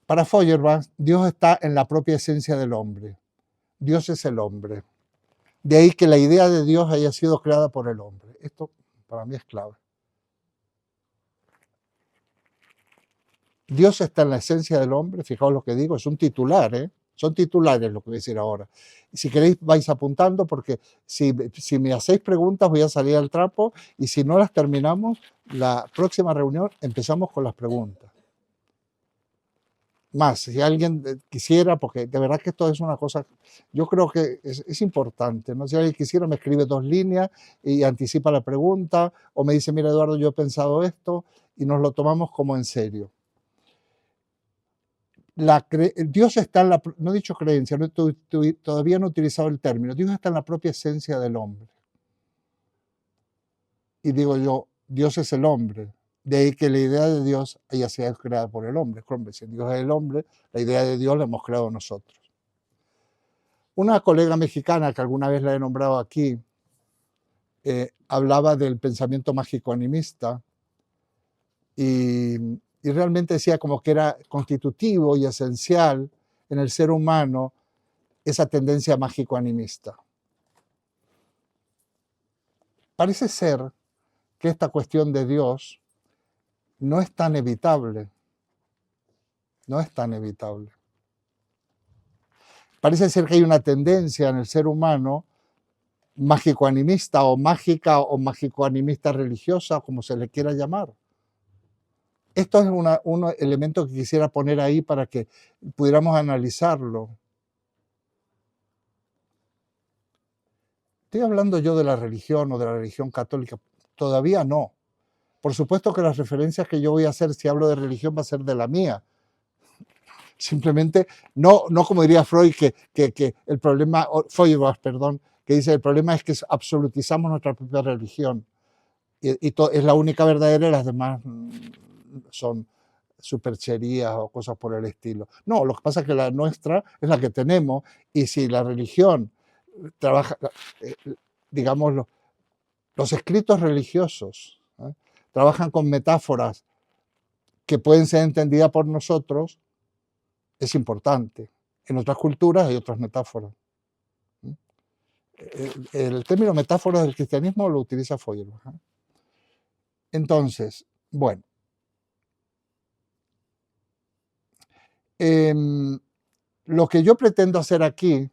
Para Feuerbach, Dios está en la propia esencia del hombre. Dios es el hombre. De ahí que la idea de Dios haya sido creada por el hombre. Esto para mí es clave. Dios está en la esencia del hombre, fijaos lo que digo, es un titular, ¿eh? Son titulares lo que voy a decir ahora. Si queréis vais apuntando porque si me hacéis preguntas voy a salir al trapo y si no las terminamos, la próxima reunión empezamos con las preguntas. Más, si alguien quisiera, porque de verdad que esto es una cosa, yo creo que es importante, ¿no? Si alguien quisiera me escribe 2 líneas y anticipa la pregunta o me dice, mira Eduardo, yo he pensado esto y nos lo tomamos como en serio. Dios está en la, no he dicho creencia, todavía no he utilizado el término, Dios está en la propia esencia del hombre. Y digo yo, Dios es el hombre, de ahí que la idea de Dios haya sido creada por el hombre. Si Dios es el hombre, la idea de Dios la hemos creado nosotros. Una colega mexicana que alguna vez la he nombrado aquí, hablaba del pensamiento mágico animista y realmente decía como que era constitutivo y esencial en el ser humano esa tendencia mágico-animista. Parece ser que esta cuestión de Dios no es tan evitable. No es tan evitable. Parece ser que hay una tendencia en el ser humano mágico-animista o mágica o mágico-animista religiosa, como se le quiera llamar. Esto es un elemento que quisiera poner ahí para que pudiéramos analizarlo. ¿Estoy hablando yo de la religión o de la religión católica? Todavía no. Por supuesto que las referencias que yo voy a hacer si hablo de religión va a ser de la mía. Simplemente, no como diría Freud, que el problema, Feuerbach, perdón, que dice el problema es que absolutizamos nuestra propia religión y es la única verdadera y las demás son supercherías o cosas por el estilo. No, lo que pasa es que la nuestra es la que tenemos y si la religión trabaja, digamos, los escritos religiosos trabajan con metáforas que pueden ser entendidas por nosotros, es importante. En otras culturas hay otras metáforas. El término metáfora del cristianismo lo utiliza Feuerbach. Entonces, bueno. Lo que yo pretendo hacer aquí,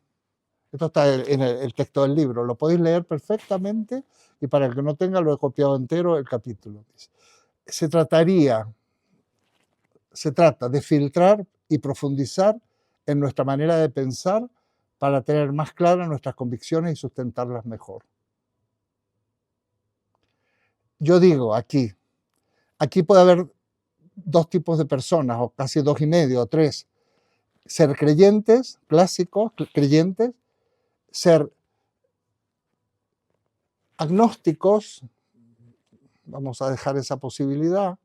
esto está en el texto del libro, lo podéis leer perfectamente y para el que no tenga lo he copiado entero el capítulo. Se trata de filtrar y profundizar en nuestra manera de pensar para tener más claras nuestras convicciones y sustentarlas mejor. Yo digo aquí puede haber 2 tipos de personas, o casi 2 y medio, o 3. Ser creyentes, clásicos, creyentes, ser agnósticos, vamos a dejar esa posibilidad,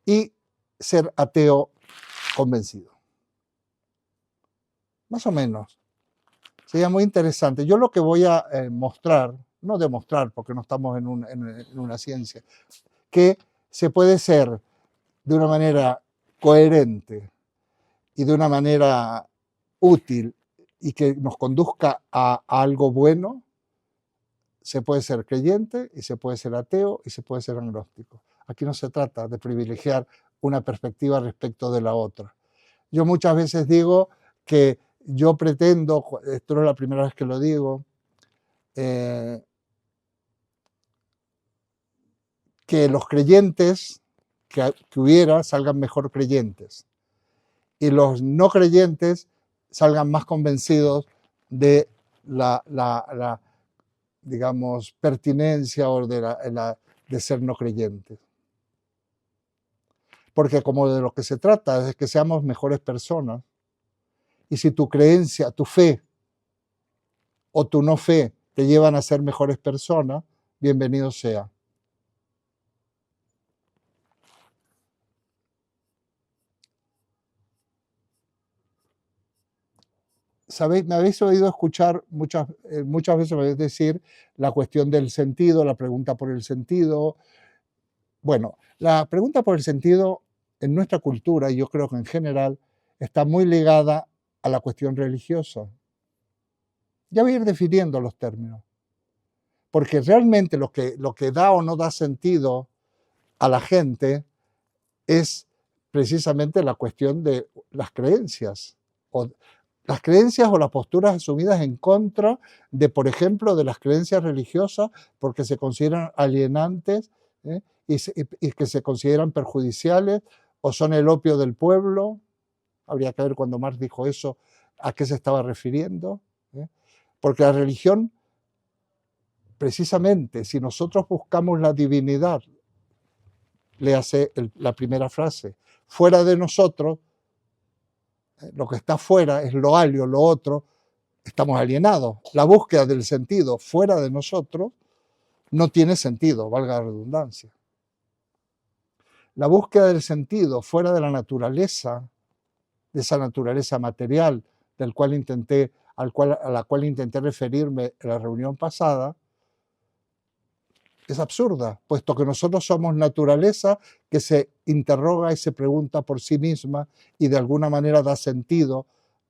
y ser ateo convencido. Más o menos. Sería muy interesante. Yo lo que voy a mostrar, no demostrar porque no estamos en una ciencia, que se puede ser de una manera coherente y de una manera útil y que nos conduzca a algo bueno, se puede ser creyente y se puede ser ateo y se puede ser agnóstico. Aquí no se trata de privilegiar una perspectiva respecto de la otra. Yo muchas veces digo que yo pretendo, esto no es la primera vez que lo digo, que los creyentes que hubiera salgan mejor creyentes y los no creyentes salgan más convencidos de la digamos, pertinencia o de ser no creyentes. Porque como de lo que se trata es de que seamos mejores personas, y si tu creencia, tu fe o tu no fe te llevan a ser mejores personas, bienvenido sea. ¿Sabéis? Me habéis oído escuchar muchas veces me habéis decir la cuestión del sentido, la pregunta por el sentido. Bueno, la pregunta por el sentido en nuestra cultura, y yo creo que en general, está muy ligada a la cuestión religiosa. Ya voy a ir definiendo los términos, porque realmente lo que da o no da sentido a la gente es precisamente la cuestión de las creencias, o las creencias o las posturas asumidas en contra de, por ejemplo, de las creencias religiosas porque se consideran alienantes, ¿eh? y que se consideran perjudiciales o son el opio del pueblo. Habría que ver cuando Marx dijo eso, a qué se estaba refiriendo. Porque la religión, precisamente, si nosotros buscamos la divinidad, léase la primera frase, fuera de nosotros, lo que está fuera es lo alio, lo otro, estamos alienados. La búsqueda del sentido fuera de nosotros no tiene sentido, valga la redundancia. La búsqueda del sentido fuera de la naturaleza, de esa naturaleza material a la cual intenté referirme en la reunión pasada, es absurda, puesto que nosotros somos naturaleza que se interroga y se pregunta por sí misma y de alguna manera da sentido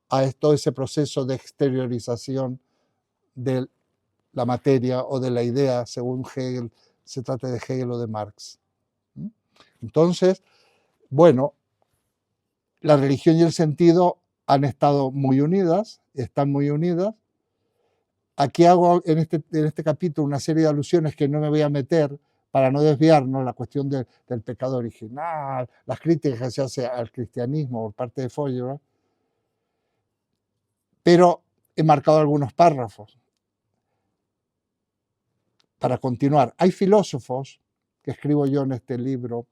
a todo ese proceso de exteriorización de la materia o de la idea, según Hegel, se trate de Hegel o de Marx. Entonces, bueno, la religión y el sentido han estado muy unidas, están muy unidas. Aquí hago en este capítulo una serie de alusiones que no me voy a meter para no desviarnos, la cuestión del pecado original, las críticas que se hace al cristianismo por parte de Feuerbach, pero he marcado algunos párrafos. Para continuar, hay filósofos, que escribo yo en este libro,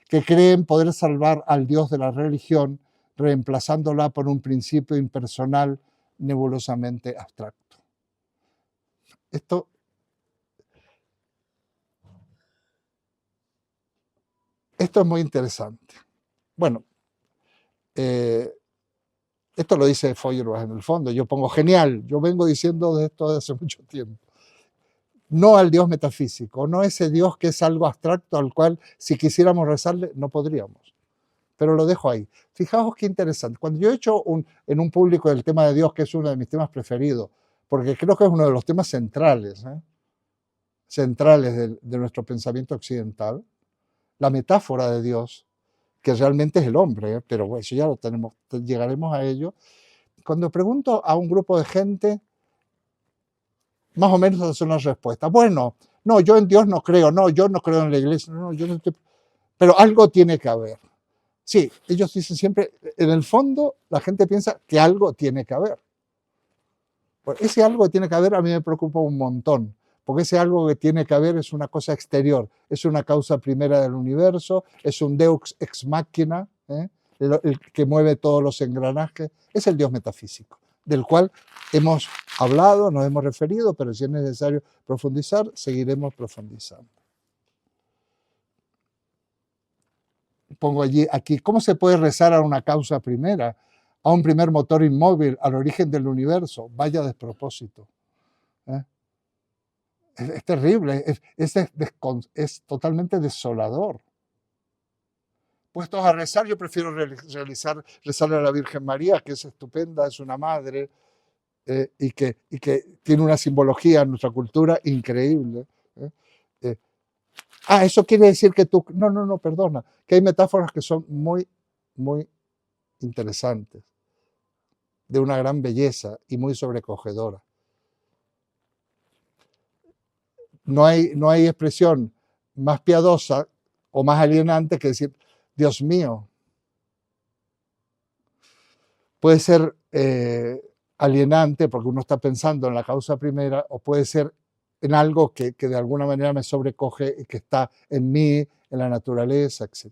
que creen poder salvar al Dios de la religión reemplazándola por un principio impersonal nebulosamente abstracto. Esto es muy interesante. Bueno, esto lo dice Feuerbach en el fondo. Yo pongo genial, yo vengo diciendo de esto desde hace mucho tiempo. No al Dios metafísico, no ese Dios que es algo abstracto al cual si quisiéramos rezarle no podríamos. Pero lo dejo ahí. Fijaos qué interesante. Cuando yo he hecho en un público el tema de Dios, que es uno de mis temas preferidos, porque creo que es uno de los temas centrales, de nuestro pensamiento occidental, la metáfora de Dios, que realmente es el hombre, pero bueno, eso ya lo tenemos, llegaremos a ello. Cuando pregunto a un grupo de gente, más o menos son las respuestas. Bueno, no, yo en Dios no creo, no, yo no creo en la iglesia, no, yo no estoy... Pero algo tiene que haber. Sí, ellos dicen siempre, en el fondo la gente piensa que algo tiene que haber. Pues ese algo que tiene que haber a mí me preocupa un montón, porque ese algo que tiene que haber es una cosa exterior, es una causa primera del universo, es un Deus ex machina, el que mueve todos los engranajes, es el Dios metafísico, del cual hemos hablado, nos hemos referido, pero si es necesario profundizar, seguiremos profundizando. Pongo aquí, ¿cómo se puede rezar a una causa primera, a un primer motor inmóvil, al origen del universo? Vaya despropósito. Es terrible, es totalmente desolador. Puestos a rezar, yo prefiero rezarle a la Virgen María, que es estupenda, es una madre, y que tiene una simbología en nuestra cultura increíble. Eso quiere decir que tú... No, perdona, que hay metáforas que son muy, muy interesantes, de una gran belleza y muy sobrecogedora. No hay expresión más piadosa o más alienante que decir, Dios mío. Puede ser alienante porque uno está pensando en la causa primera, o puede ser en algo que de alguna manera me sobrecoge y que está en mí, en la naturaleza, etc.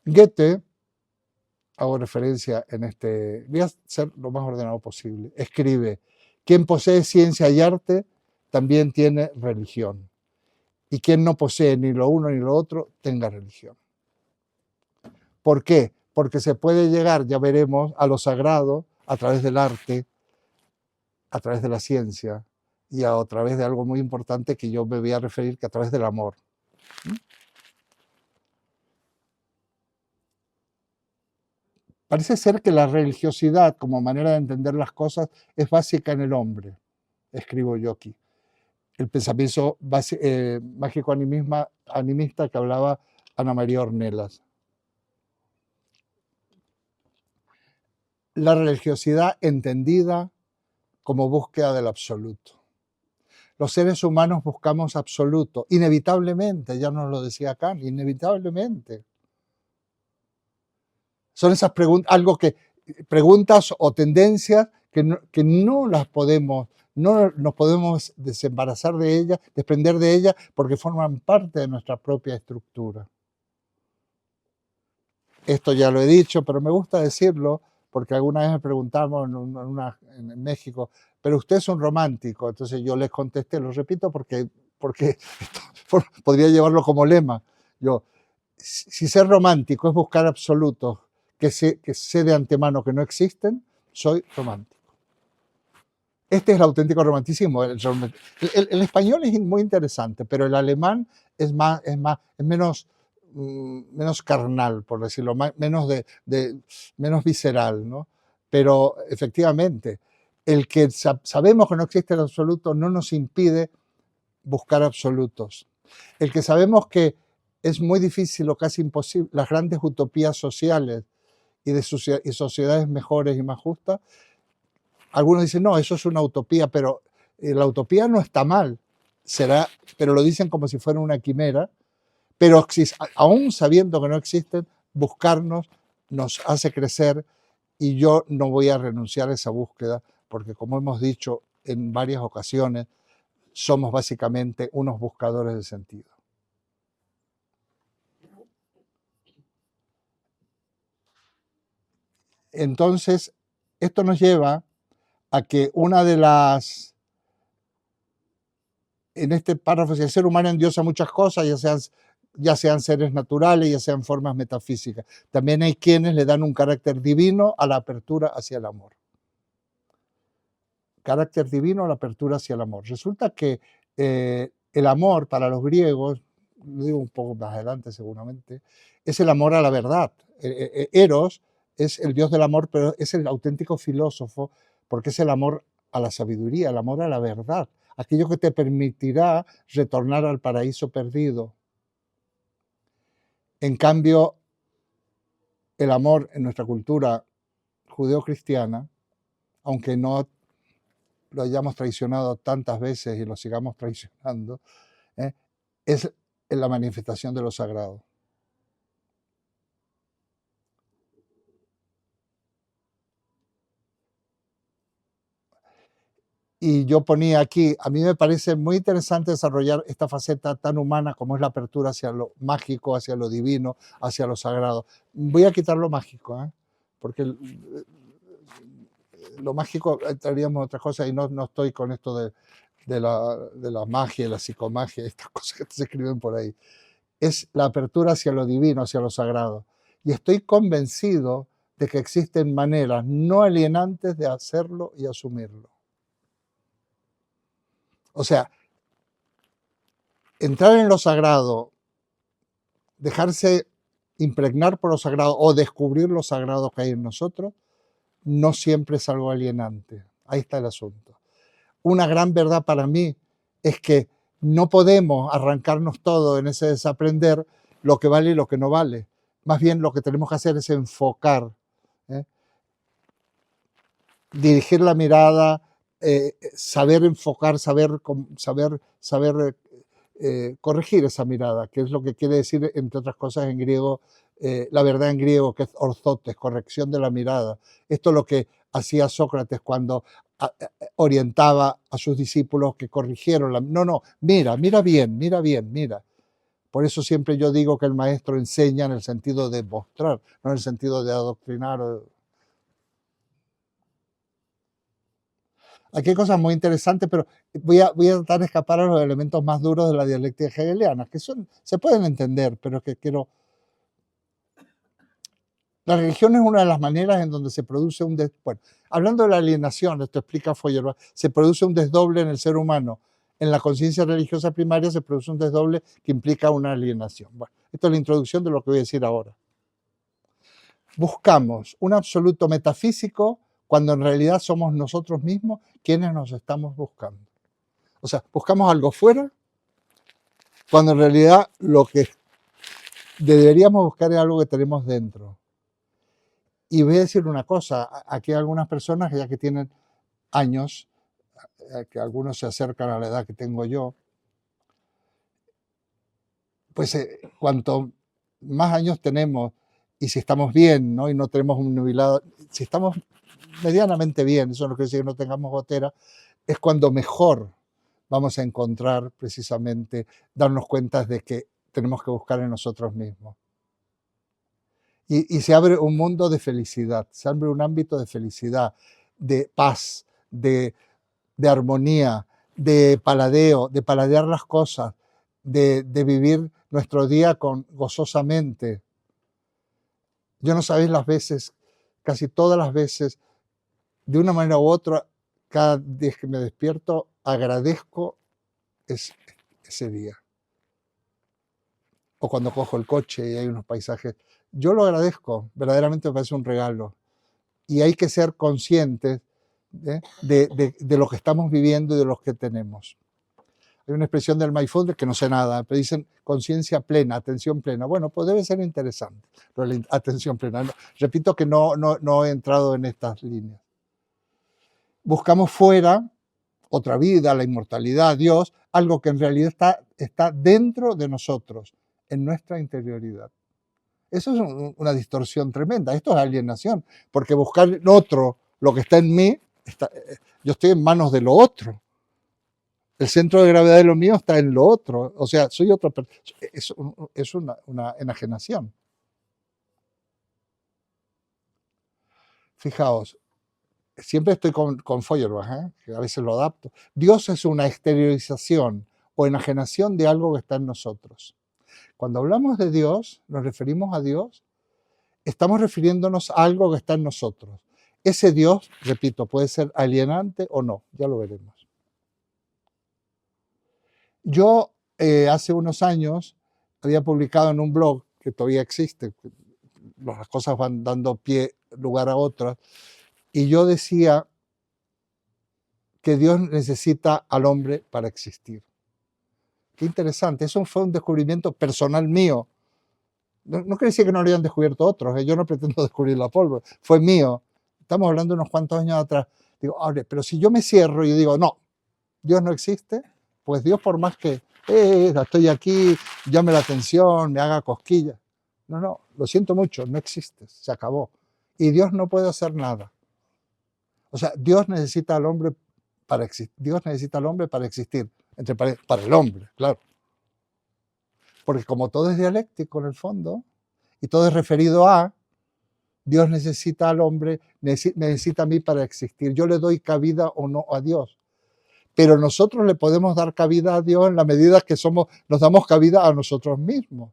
Goethe, hago referencia voy a ser lo más ordenado posible, escribe, quien posee ciencia y arte también tiene religión, y quien no posee ni lo uno ni lo otro, tenga religión. ¿Por qué? Porque se puede llegar, ya veremos, a lo sagrado a través del arte, a través de la ciencia y a través de algo muy importante que yo me voy a referir, que a través del amor. Parece ser que la religiosidad como manera de entender las cosas es básica en el hombre, escribo yo aquí. El pensamiento mágico animista que hablaba Ana María Ornelas. La religiosidad entendida como búsqueda del absoluto. Los seres humanos buscamos absoluto, inevitablemente, ya nos lo decía Kant, inevitablemente. Son esas preguntas o tendencias que no las podemos, no nos podemos desembarazar de ellas, desprender de ellas, porque forman parte de nuestra propia estructura. Esto ya lo he dicho, pero me gusta decirlo, porque alguna vez me preguntamos en México, pero usted es un romántico. Entonces yo les contesté, lo repito porque podría llevarlo como lema. Si ser romántico es buscar absolutos que sé de antemano que no existen, soy romántico. Este es el auténtico romanticismo. El español es muy interesante, pero el alemán es menos carnal, por decirlo, menos visceral, ¿no? Pero efectivamente, el que sabemos que no existe el absoluto no nos impide buscar absolutos. El que sabemos que es muy difícil o casi imposible, las grandes utopías sociales y de sociedades mejores y más justas, algunos dicen, no, eso es una utopía, pero la utopía no está mal, pero lo dicen como si fuera una quimera, pero aún sabiendo que no existen, buscarnos nos hace crecer y yo no voy a renunciar a esa búsqueda, porque como hemos dicho en varias ocasiones, somos básicamente unos buscadores de sentido. Entonces, esto nos lleva a que en este párrafo, si el ser humano endiosa muchas cosas, ya sean seres naturales, ya sean formas metafísicas. También hay quienes le dan un carácter divino a la apertura hacia el amor. Carácter divino a la apertura hacia el amor. Resulta que el amor para los griegos, lo digo un poco más adelante seguramente, es el amor a la verdad. Eros es el dios del amor, pero es el auténtico filósofo porque es el amor a la sabiduría, el amor a la verdad, aquello que te permitirá retornar al paraíso perdido. En cambio, el amor en nuestra cultura judeocristiana, aunque no lo hayamos traicionado tantas veces y lo sigamos traicionando, es la manifestación de lo sagrado. Y yo ponía aquí, a mí me parece muy interesante desarrollar esta faceta tan humana como es la apertura hacia lo mágico, hacia lo divino, hacia lo sagrado. Voy a quitar lo mágico, porque lo mágico traeríamos otras cosas y no estoy con esto de la magia, la psicomagia, estas cosas que se escriben por ahí. Es la apertura hacia lo divino, hacia lo sagrado. Y estoy convencido de que existen maneras no alienantes de hacerlo y asumirlo. O sea, entrar en lo sagrado, dejarse impregnar por lo sagrado o descubrir lo sagrado que hay en nosotros, no siempre es algo alienante. Ahí está el asunto. Una gran verdad para mí es que no podemos arrancarnos todo en ese desaprender lo que vale y lo que no vale. Más bien lo que tenemos que hacer es enfocar, dirigir la mirada, saber enfocar, saber corregir esa mirada, que es lo que quiere decir, entre otras cosas, en griego, la verdad en griego, que es orzotes, corrección de la mirada. Esto es lo que hacía Sócrates cuando orientaba a sus discípulos que corrigieron mira bien, mira. Por eso siempre yo digo que el maestro enseña en el sentido de mostrar, no en el sentido de adoctrinar. Aquí hay cosas muy interesantes, pero voy a tratar de escapar a los elementos más duros de la dialéctica hegeliana, que se pueden entender, pero que quiero. La religión es una de las maneras en donde se produce bueno, hablando de la alienación, esto explica Feuerbach, se produce un desdoble en el ser humano. En la conciencia religiosa primaria se produce un desdoble que implica una alienación. Bueno, esto es la introducción de lo que voy a decir ahora. buscamos un absoluto metafísico cuando en realidad somos nosotros mismos quienes nos estamos buscando. O sea, buscamos algo fuera cuando en realidad lo que deberíamos buscar es algo que tenemos dentro. Y voy a decir una cosa, aquí hay algunas personas ya que tienen años, que algunos se acercan a la edad que tengo yo, pues cuanto más años tenemos y si estamos bien, ¿no? Y no tenemos un nubilado, si estamos medianamente bien, eso no quiere decir que no tengamos gotera, es cuando mejor vamos a encontrar precisamente, darnos cuenta de que tenemos que buscar en nosotros mismos. Y se abre un mundo de felicidad, se abre un ámbito de felicidad, de paz, de armonía, de paladeo, de paladear las cosas, de vivir nuestro día gozosamente. Yo no sabéis las veces, casi todas las veces, de una manera u otra, cada día que me despierto, agradezco ese día. O cuando cojo el coche y hay unos paisajes. Yo lo agradezco, verdaderamente me parece un regalo. Y hay que ser conscientes de lo que estamos viviendo y de lo que tenemos. Hay una expresión del mindfulness que no sé nada, pero dicen conciencia plena, atención plena. Bueno, pues debe ser interesante, pero la atención plena. No, repito que no he entrado en estas líneas. Buscamos fuera otra vida, la inmortalidad, Dios, algo que en realidad está dentro de nosotros, en nuestra interioridad. Eso es una distorsión tremenda, esto es alienación, porque buscar en otro lo que está en mí, yo estoy en manos de lo otro. El centro de gravedad de lo mío está en lo otro, o sea, soy otra persona. Es una enajenación. Fijaos, siempre estoy con Feuerbach, que a veces lo adapto. Dios es una exteriorización o enajenación de algo que está en nosotros. Cuando hablamos de Dios, nos referimos a Dios, estamos refiriéndonos a algo que está en nosotros. Ese Dios, repito, puede ser alienante o no, ya lo veremos. Yo hace unos años había publicado en un blog que todavía existe, las cosas van dando lugar a otras, y yo decía que Dios necesita al hombre para existir. Qué interesante, eso fue un descubrimiento personal mío. No quiere decir que no lo hayan descubierto otros, yo no pretendo descubrir la pólvora, fue mío. Estamos hablando de unos cuantos años atrás. Digo, pero si yo me cierro y digo, no, Dios no existe, pues Dios por más que estoy aquí, llame la atención, me haga cosquillas. No, lo siento mucho, no existe, se acabó. Y Dios no puede hacer nada. O sea, Dios necesita al hombre para existir. Dios necesita al hombre para existir, para el hombre, claro. Porque como todo es dialéctico en el fondo, y todo es referido a, Dios necesita al hombre, necesita a mí para existir. Yo le doy cabida o no a Dios. Pero nosotros le podemos dar cabida a Dios en la medida que nos damos cabida a nosotros mismos.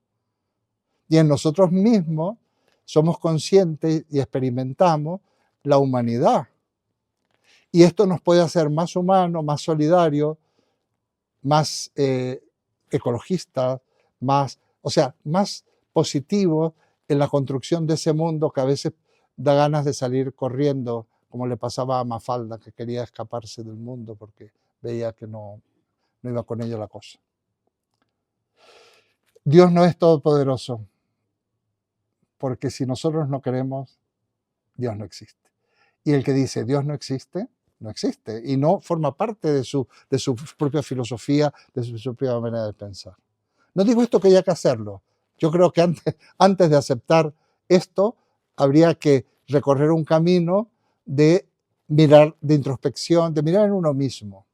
Y en nosotros mismos somos conscientes y experimentamos la humanidad. Y esto nos puede hacer más humanos, más solidarios, más ecologistas, más positivos en la construcción de ese mundo que a veces da ganas de salir corriendo, como le pasaba a Mafalda, que quería escaparse del mundo porque veía que no iba con ella la cosa. Dios no es todopoderoso, porque si nosotros no queremos, Dios no existe. Y el que dice Dios no existe, no existe y no forma parte de su propia filosofía, de su propia manera de pensar. No digo esto que haya que hacerlo. Yo creo que antes de aceptar esto, habría que recorrer un camino de mirar, de introspección, de mirar en uno mismo.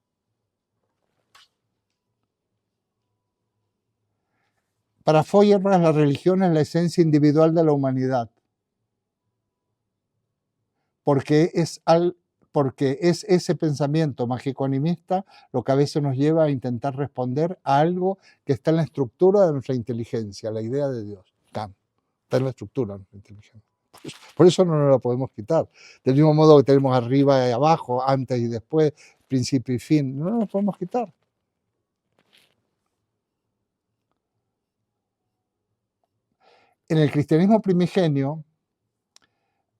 Para Feuerbach, la religión es la esencia individual de la humanidad, porque es ese pensamiento mágico-animista lo que a veces nos lleva a intentar responder a algo que está en la estructura de nuestra inteligencia, la idea de Dios. Está en la estructura de nuestra inteligencia. Por eso no nos la podemos quitar. Del mismo modo que tenemos arriba y abajo, antes y después, principio y fin, no nos la podemos quitar. En el cristianismo primigenio,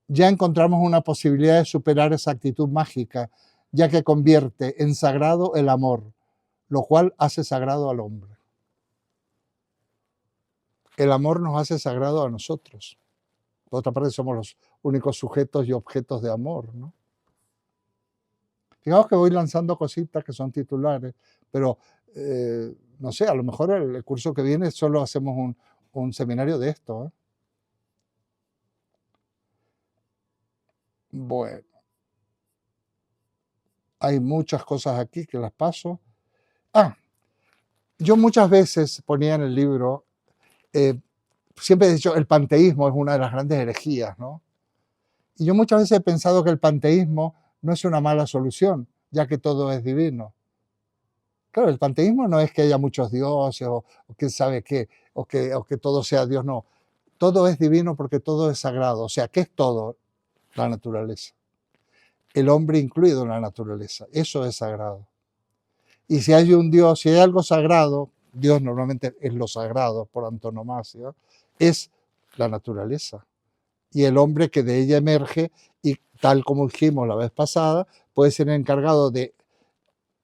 ya encontramos una posibilidad de superar esa actitud mágica, ya que convierte en sagrado el amor, lo cual hace sagrado al hombre. El amor nos hace sagrado a nosotros. Por otra parte, somos los únicos sujetos y objetos de amor, ¿no? Fijaos que voy lanzando cositas que son titulares, pero no sé, a lo mejor el curso que viene solo hacemos un seminario de esto, ¿eh? Bueno, hay muchas cosas aquí que las paso. Yo muchas veces ponía en el libro, siempre he dicho, el panteísmo es una de las grandes herejías, ¿no? Y yo muchas veces he pensado que el panteísmo no es una mala solución, ya que todo es divino. Claro, el panteísmo no es que haya muchos dioses o quién sabe qué, o que todo sea Dios, no. Todo es divino porque todo es sagrado. O sea, ¿qué es todo? La naturaleza. El hombre incluido en la naturaleza. Eso es sagrado. Y si hay un Dios, si hay algo sagrado, Dios normalmente es lo sagrado por antonomasia, es la naturaleza. Y el hombre que de ella emerge, y tal como dijimos la vez pasada, puede ser encargado de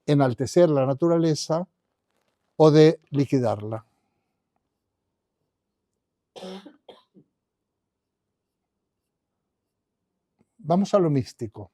enaltecer la naturaleza o de liquidarla. Vamos a lo místico.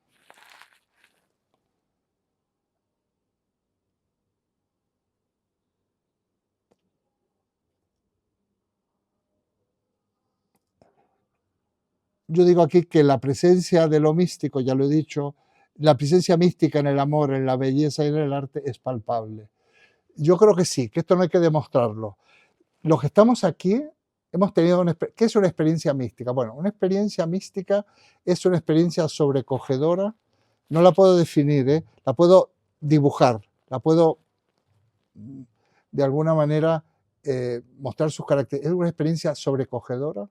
Yo digo aquí que la presencia de lo místico, ya lo he dicho, la presencia mística en el amor, en la belleza y en el arte es palpable. Yo creo que sí, que esto no hay que demostrarlo. Los que estamos aquí hemos tenido ¿qué es una experiencia mística? Bueno, una experiencia mística es una experiencia sobrecogedora. No la puedo definir, ¿eh? La puedo dibujar, la puedo de alguna manera mostrar sus características. Es una experiencia sobrecogedora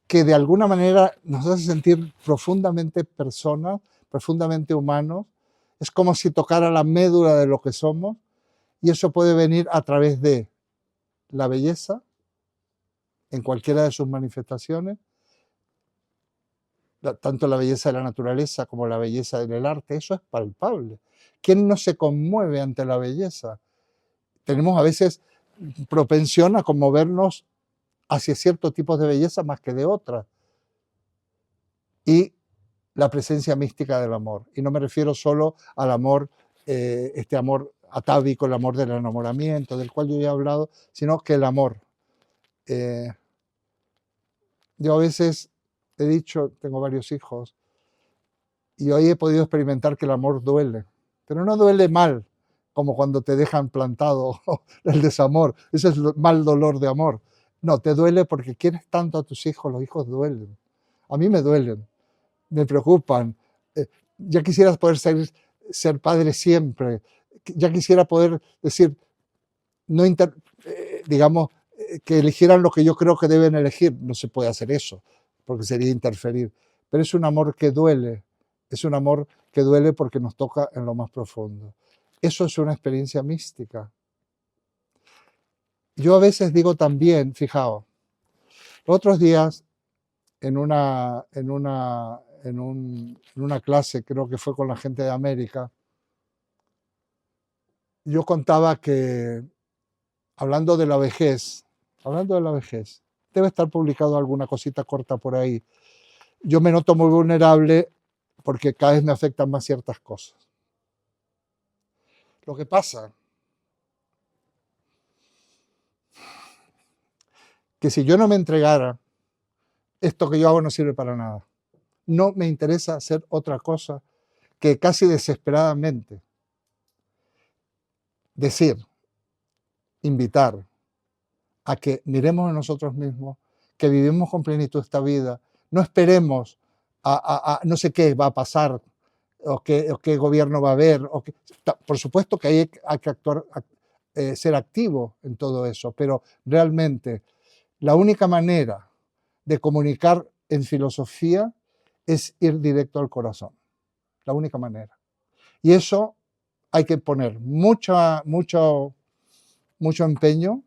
que de alguna manera nos hace sentir profundamente personas, profundamente humanos. Es como si tocara la médula de lo que somos, y eso puede venir a través de la belleza, en cualquiera de sus manifestaciones, tanto la belleza de la naturaleza como la belleza del arte. Eso es palpable. ¿Quién no se conmueve ante la belleza? Tenemos a veces propensión a conmovernos hacia ciertos tipos de belleza más que de otras. Y la presencia mística del amor. Y no me refiero solo al amor, este amor atávico, el amor del enamoramiento, del cual yo ya he hablado, sino que el amor. Yo a veces he dicho, tengo varios hijos, y hoy he podido experimentar que el amor duele, pero no duele mal, como cuando te dejan plantado el desamor, ese es el mal dolor de amor. No, te duele porque quieres tanto a tus hijos, los hijos duelen. A mí me duelen, me preocupan. Ya quisieras poder ser padre siempre, ya quisiera poder decir, no digamos, que eligieran lo que yo creo que deben elegir. No se puede hacer eso, porque sería interferir. Pero es un amor que duele, es un amor que duele porque nos toca en lo más profundo. Eso es una experiencia mística. Yo a veces digo también, fijaos, los otros días en una clase, creo que fue con la gente de América, yo contaba que, hablando de la vejez, debe estar publicado alguna cosita corta por ahí. Yo me noto muy vulnerable porque cada vez me afectan más ciertas cosas. Lo que pasa que si yo no me entregara, esto que yo hago no sirve para nada. No me interesa hacer otra cosa que casi desesperadamente decir, invitar a que miremos a nosotros mismos, que vivimos con plenitud esta vida, no esperemos a no sé qué va a pasar o qué gobierno va a haber. Por supuesto que hay que actuar, ser activo en todo eso, pero realmente la única manera de comunicar en filosofía es ir directo al corazón, la única manera. Y eso hay que poner mucho empeño,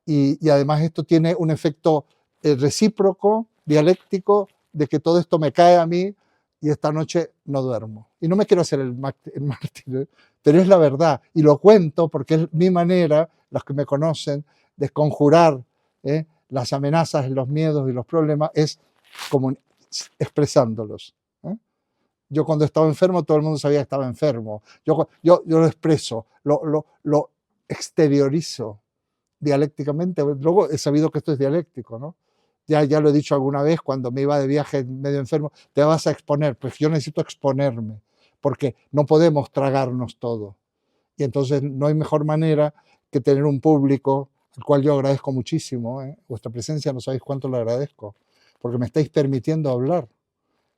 y además esto tiene un efecto recíproco, dialéctico, de que todo esto me cae a mí y esta noche no duermo. Y no me quiero hacer el mártir, pero es la verdad. Y lo cuento porque es mi manera, los que me conocen, de conjurar las amenazas, los miedos y los problemas, es como expresándolos. Yo cuando estaba enfermo, todo el mundo sabía que estaba enfermo. Yo lo expreso, lo exteriorizo dialécticamente. Luego he sabido que esto es dialéctico, ¿no? Ya lo he dicho alguna vez, cuando me iba de viaje medio enfermo, te vas a exponer. Pues yo necesito exponerme, porque no podemos tragarnos todo. Y entonces no hay mejor manera que tener un público, al cual yo agradezco muchísimo. Vuestra presencia no sabéis cuánto lo agradezco, porque me estáis permitiendo hablar,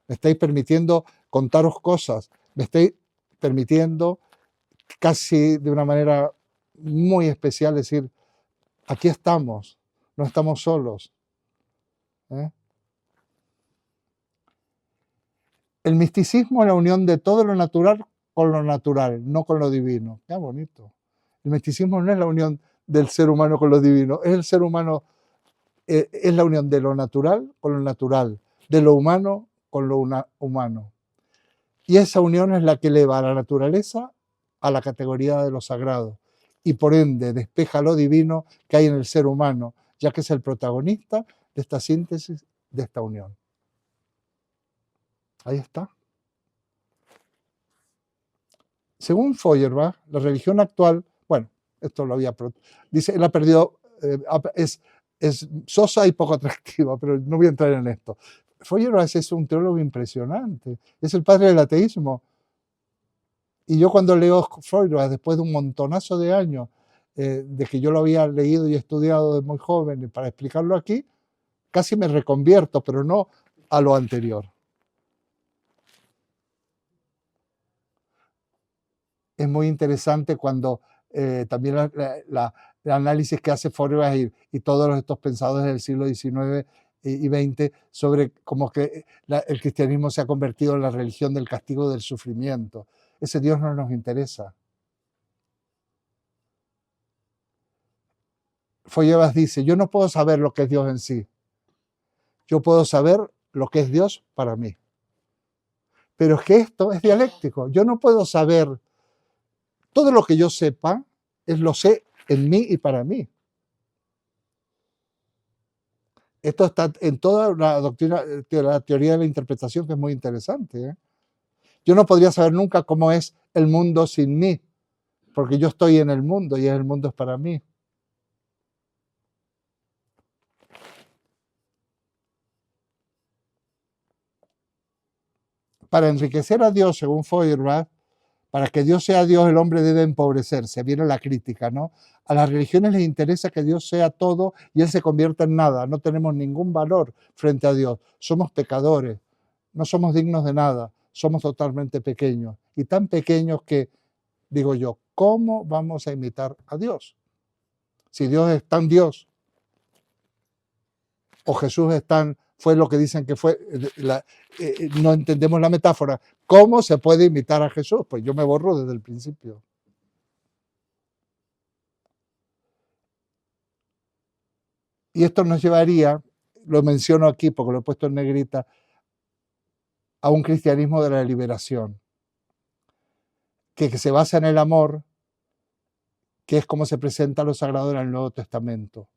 me estáis permitiendo contaros cosas, me estáis permitiendo casi de una manera muy especial decir, aquí estamos, no estamos solos. El misticismo es la unión de todo lo natural con lo natural, no con lo divino. Qué bonito. El misticismo no es la unión del ser humano con lo divino, es el ser humano, es la unión de lo natural con lo natural, de lo humano con lo humano. Y esa unión es la que eleva a la naturaleza a la categoría de lo sagrado y por ende despeja lo divino que hay en el ser humano, ya que es el protagonista de esta síntesis, de esta unión. Ahí está. Según Feuerbach, la religión actual, bueno, esto lo había, dice, él ha perdido, es sosa y poco atractiva, pero no voy a entrar en esto. Feuerbach es un teólogo impresionante, es el padre del ateísmo. Y yo cuando leo Feuerbach, después de un montonazo de años, de que yo lo había leído y estudiado de muy joven, y para explicarlo aquí, casi me reconvierto, pero no a lo anterior. Es muy interesante cuando también el análisis que hace Feuerbach y todos estos pensadores del siglo XIX y XX sobre cómo que el cristianismo se ha convertido en la religión del castigo del sufrimiento. Ese Dios no nos interesa. Feuerbach dice, yo no puedo saber lo que es Dios en sí. Yo puedo saber lo que es Dios para mí. Pero es que esto es dialéctico. Yo no puedo saber todo lo que yo sepa, lo sé en mí y para mí. Esto está en toda la doctrina, la teoría de la interpretación, que es muy interesante. Yo no podría saber nunca cómo es el mundo sin mí, porque yo estoy en el mundo y el mundo es para mí. Para enriquecer a Dios, según Feuerbach, para que Dios sea Dios, el hombre debe empobrecerse. Viene la crítica, ¿no? A las religiones les interesa que Dios sea todo y Él se convierta en nada. No tenemos ningún valor frente a Dios. Somos pecadores, no somos dignos de nada, somos totalmente pequeños. Y tan pequeños que, digo yo, ¿cómo vamos a imitar a Dios? Si Dios es tan Dios, o Jesús es tan, fue lo que dicen que fue, no entendemos la metáfora. ¿Cómo se puede imitar a Jesús? Pues yo me borro desde el principio. Y esto nos llevaría, lo menciono aquí porque lo he puesto en negrita, a un cristianismo de la liberación, que se basa en el amor, que es como se presenta lo sagrado en el Nuevo Testamento.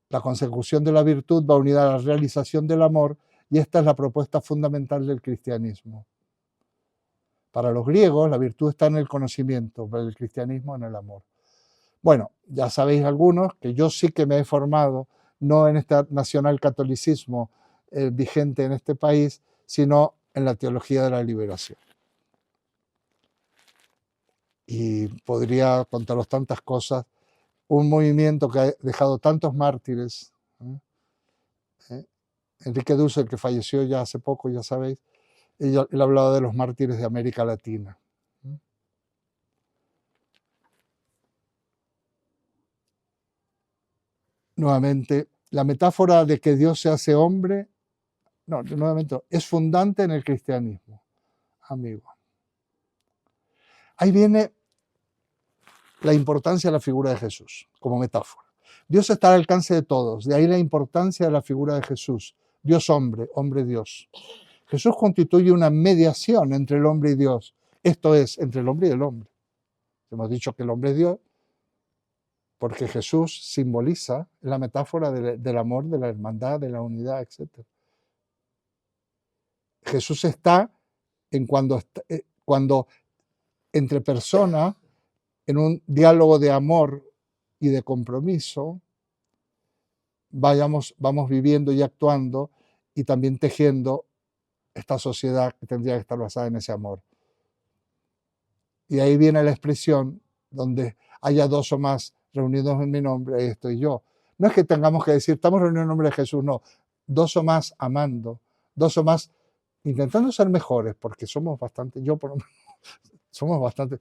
La consecución de la virtud va unida a la realización del amor y esta es la propuesta fundamental del cristianismo. Para los griegos, la virtud está en el conocimiento, para el cristianismo en el amor. Bueno, ya sabéis algunos que yo sí que me he formado, no en este nacionalcatolicismo vigente en este país, sino en la teología de la liberación. Y podría contaros tantas cosas, un movimiento que ha dejado tantos mártires. Enrique Dussel, que falleció ya hace poco, ya sabéis, él hablaba de los mártires de América Latina. Nuevamente, la metáfora de que Dios se hace hombre, no, nuevamente, es fundante en el cristianismo, amigo. Ahí viene la importancia de la figura de Jesús como metáfora. Dios está al alcance de todos, de ahí la importancia de la figura de Jesús, Dios hombre, hombre Dios. Jesús constituye una mediación entre el hombre y Dios. Esto es, entre el hombre y el hombre. Hemos dicho que el hombre es Dios porque Jesús simboliza la metáfora del amor, de la hermandad, de la unidad, etc. Jesús está en cuando entre personas, en un diálogo de amor y de compromiso, vamos viviendo y actuando y también tejiendo esta sociedad que tendría que estar basada en ese amor. Y ahí viene la expresión donde haya dos o más reunidos en mi nombre, ahí estoy yo. No es que tengamos que decir, estamos reunidos en nombre de Jesús, no. Dos o más amando, dos o más intentando ser mejores, porque somos bastante, yo por lo menos, somos bastante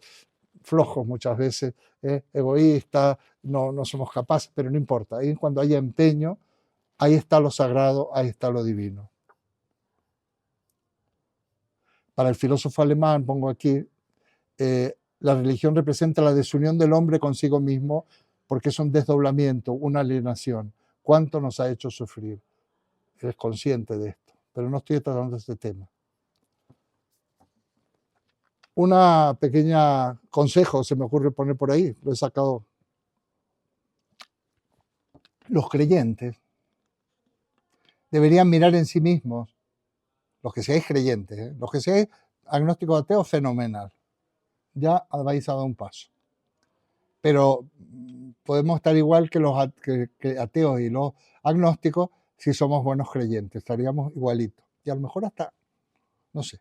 flojos muchas veces, egoístas, no somos capaces, pero no importa. Ahí cuando haya empeño, ahí está lo sagrado, ahí está lo divino. Para el filósofo alemán, pongo aquí, la religión representa la desunión del hombre consigo mismo porque es un desdoblamiento, una alienación. ¿Cuánto nos ha hecho sufrir? Eres consciente de esto, pero no estoy tratando este tema. Una pequeña consejo se me ocurre poner por ahí, lo he sacado. Los creyentes deberían mirar en sí mismos, los que seáis creyentes, los que seáis agnósticos ateos, fenomenal. Ya habéis dado un paso. Pero podemos estar igual que los que ateos y los agnósticos si somos buenos creyentes, estaríamos igualitos. Y a lo mejor hasta, no sé.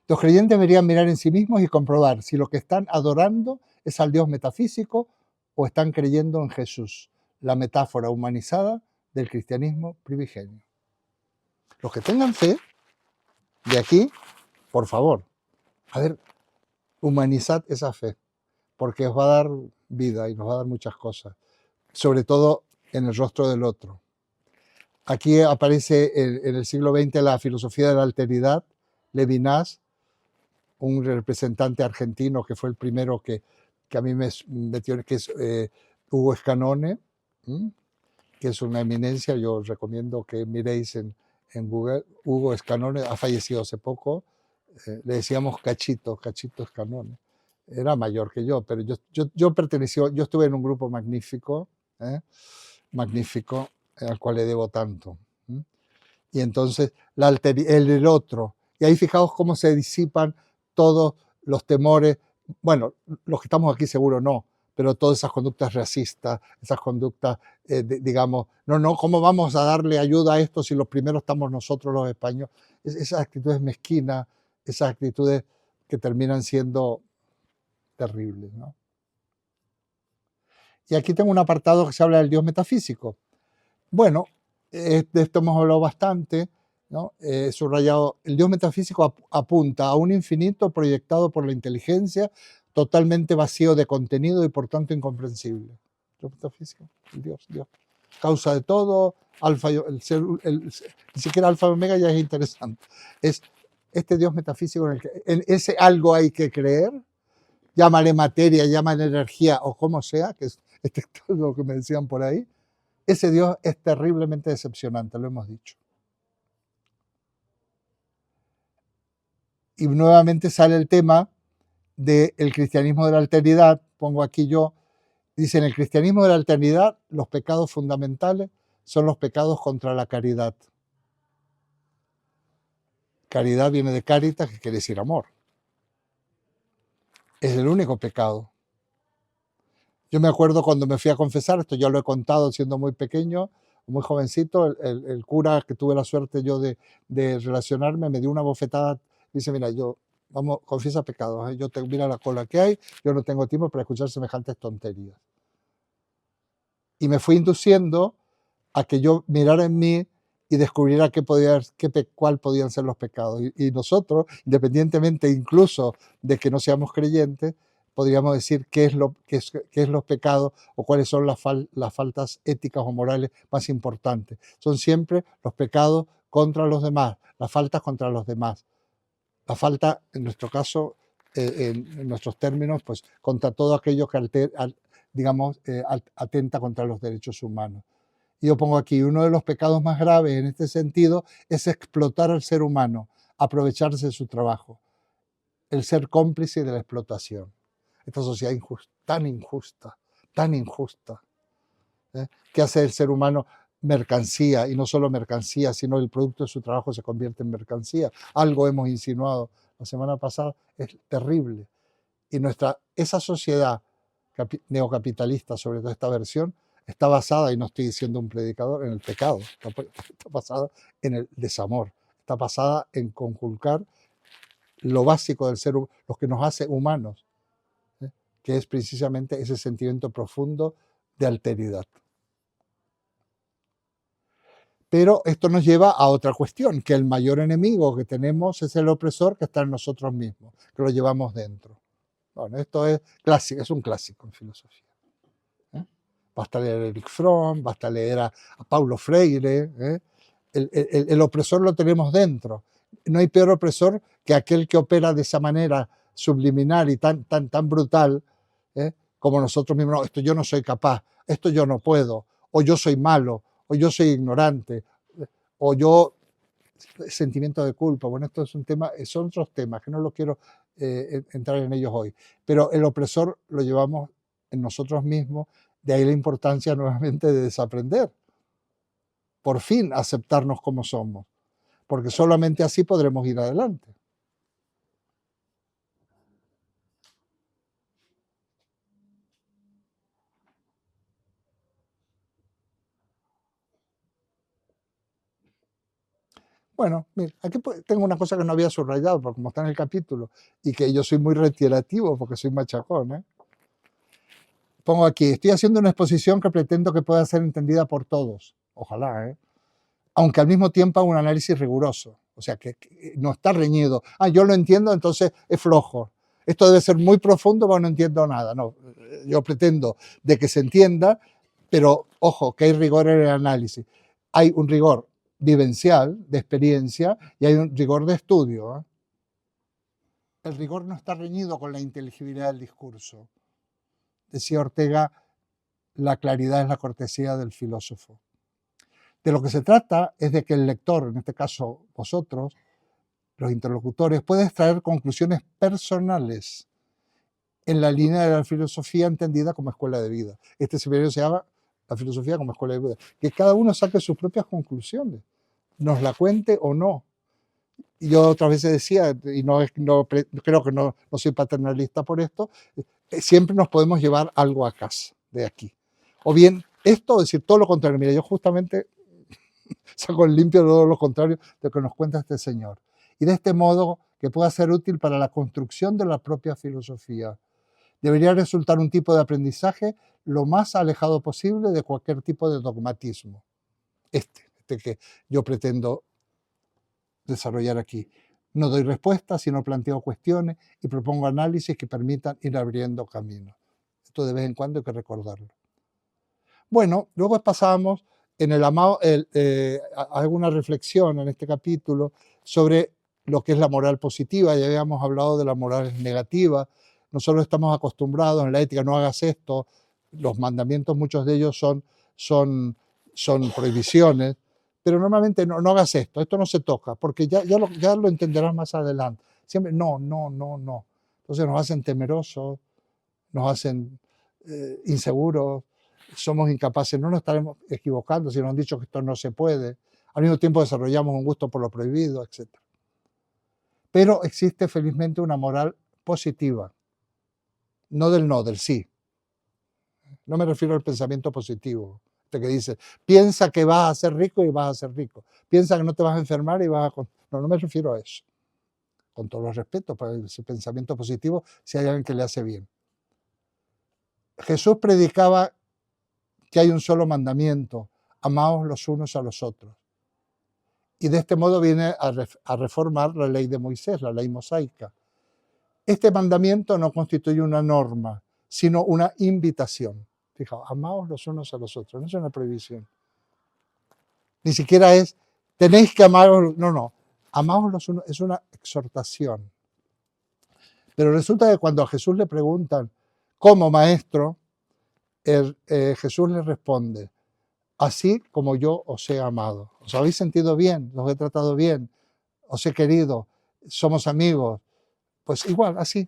Los creyentes deberían mirar en sí mismos y comprobar si lo que están adorando es al Dios metafísico o están creyendo en Jesús, la metáfora humanizada del cristianismo primigenio. Los que tengan fe, de aquí, por favor, a ver, humanizad esa fe, porque os va a dar vida y nos va a dar muchas cosas, sobre todo en el rostro del otro. Aquí aparece en el siglo XX la filosofía de la alteridad, Levinas, un representante argentino que fue el primero que a mí me metió, que es Hugo Scanone, que es una eminencia. Yo recomiendo que miréis en Google. Hugo Scanone ha fallecido hace poco, le decíamos Cachito Scanone. Era mayor que yo, pero yo estuve en un grupo magnífico, magnífico, al cual le debo tanto. Y entonces el otro, y ahí fijaos cómo se disipan todos los temores, bueno, los que estamos aquí seguro no, pero todas esas conductas racistas, esas conductas, digamos, no, ¿cómo vamos a darle ayuda a esto si los primeros estamos nosotros los españoles? Esas actitudes mezquinas, esas actitudes que terminan siendo terribles, ¿no? Y aquí tengo un apartado que se habla del Dios metafísico. Bueno, de esto hemos hablado bastante, ¿no? Subrayado, el Dios metafísico apunta a un infinito proyectado por la inteligencia, totalmente vacío de contenido y por tanto incomprensible. Dios metafísico, el Dios, causa de todo, alfa, ni siquiera alfa y omega ya es interesante. Es este Dios metafísico en el que en ese algo hay que creer, llámale materia, llámale energía o como sea, que es lo que me decían por ahí. Ese Dios es terriblemente decepcionante, lo hemos dicho. Y nuevamente sale el tema del cristianismo de la alteridad. Pongo aquí yo, dice, en el cristianismo de la alteridad los pecados fundamentales son los pecados contra la caridad. Caridad viene de caritas, que quiere decir amor. Es el único pecado. Yo me acuerdo cuando me fui a confesar, esto ya lo he contado siendo muy pequeño, muy jovencito, el cura que tuve la suerte yo de relacionarme me dio una bofetada. Dice, mira, vamos, confiesa pecados, mira la cola que hay, yo no tengo tiempo para escuchar semejantes tonterías. Y me fui induciendo a que yo mirara en mí y descubriera cuál podían ser los pecados. Y nosotros, independientemente incluso de que no seamos creyentes, podríamos decir qué es los pecados o cuáles son las faltas éticas o morales más importantes. Son siempre los pecados contra los demás, las faltas contra los demás. La falta, en nuestro caso, en nuestros términos, pues contra todo aquello que atenta contra los derechos humanos. Y yo pongo aquí, uno de los pecados más graves en este sentido es explotar al ser humano, aprovecharse de su trabajo, el ser cómplice de la explotación. Esta sociedad tan injusta, ¿eh? Que hace el ser humano mercancía, y no solo mercancía, sino el producto de su trabajo se convierte en mercancía. Algo hemos insinuado la semana pasada, es terrible. Y esa sociedad neocapitalista, sobre todo esta versión, está basada, y no estoy diciendo un predicador, en el pecado, está basada en el desamor, está basada en conculcar lo básico del ser humano, lo que nos hace humanos, ¿eh? Que es precisamente ese sentimiento profundo de alteridad. Pero esto nos lleva a otra cuestión, que el mayor enemigo que tenemos es el opresor que está en nosotros mismos, que lo llevamos dentro. Bueno, esto es clásico, es un clásico en filosofía. Basta leer a Erich Fromm, basta leer a Paulo Freire. El opresor lo tenemos dentro. No hay peor opresor que aquel que opera de esa manera subliminal y tan brutal, como nosotros mismos. No, esto yo no soy capaz, esto yo no puedo, o yo soy malo, o yo soy ignorante, o yo sentimiento de culpa. Bueno, esto es un tema, son otros temas que no lo quiero entrar en ellos hoy. Pero el opresor lo llevamos en nosotros mismos, de ahí la importancia nuevamente de desaprender. Por fin aceptarnos como somos, porque solamente así podremos ir adelante. Bueno, mira, aquí tengo una cosa que no había subrayado, porque como está en el capítulo, y que yo soy muy reiterativo porque soy machacón, ¿eh? Pongo aquí, estoy haciendo una exposición que pretendo que pueda ser entendida por todos, ojalá, ¿eh? Aunque al mismo tiempo hago un análisis riguroso, o sea, que no está reñido. Yo lo entiendo, entonces es flojo. Esto debe ser muy profundo, pero no entiendo nada. No, yo pretendo de que se entienda, pero ojo, que hay rigor en el análisis. Hay un rigor vivencial, de experiencia, y hay un rigor de estudio, ¿eh? El rigor no está reñido con la inteligibilidad del discurso. Decía Ortega, la claridad es la cortesía del filósofo. De lo que se trata es de que el lector, en este caso vosotros, los interlocutores, puede extraer conclusiones personales en la línea de la filosofía entendida como escuela de vida. Este seminario se llama la filosofía como escuela de vida. Que cada uno saque sus propias conclusiones, nos la cuente o no. Y yo otras veces decía, y creo que no soy paternalista por esto, siempre nos podemos llevar algo a casa de aquí. O bien esto, o decir todo lo contrario. Mira, yo justamente saco en limpio todo lo contrario de lo que nos cuenta este señor. Y de este modo, que pueda ser útil para la construcción de la propia filosofía. Debería resultar un tipo de aprendizaje lo más alejado posible de cualquier tipo de dogmatismo. Este que yo pretendo desarrollar aquí. No doy respuestas, sino planteo cuestiones y propongo análisis que permitan ir abriendo caminos. Esto de vez en cuando hay que recordarlo. Bueno, luego pasamos en el amado, alguna reflexión en este capítulo sobre lo que es la moral positiva. Ya habíamos hablado de la moral negativa. Nosotros estamos acostumbrados en la ética, no hagas esto. Los mandamientos, muchos de ellos son prohibiciones, pero normalmente no hagas esto no se toca, porque ya lo entenderás más adelante. Siempre no. Entonces nos hacen temerosos, nos hacen inseguros, somos incapaces, no nos estaremos equivocando si nos han dicho que esto no se puede. Al mismo tiempo desarrollamos un gusto por lo prohibido, etc. Pero existe felizmente una moral positiva, no, del sí. No me refiero al pensamiento positivo, que dice, piensa que vas a ser rico y vas a ser rico. Piensa que no te vas a enfermar y vas a... No me refiero a eso. Con todos los respetos para ese pensamiento positivo, si hay alguien que le hace bien. Jesús predicaba que hay un solo mandamiento, amaos los unos a los otros. Y de este modo viene a reformar la ley de Moisés, la ley mosaica. Este mandamiento no constituye una norma, sino una invitación. Fijaos, amaos los unos a los otros, no es una prohibición. Ni siquiera es, tenéis que amaros, no. Amaos los unos, es una exhortación. Pero resulta que cuando a Jesús le preguntan, ¿cómo maestro? Jesús le responde, así como yo os he amado. ¿Os habéis sentido bien? ¿Os he tratado bien? ¿Os he querido? ¿Somos amigos? Pues igual, así.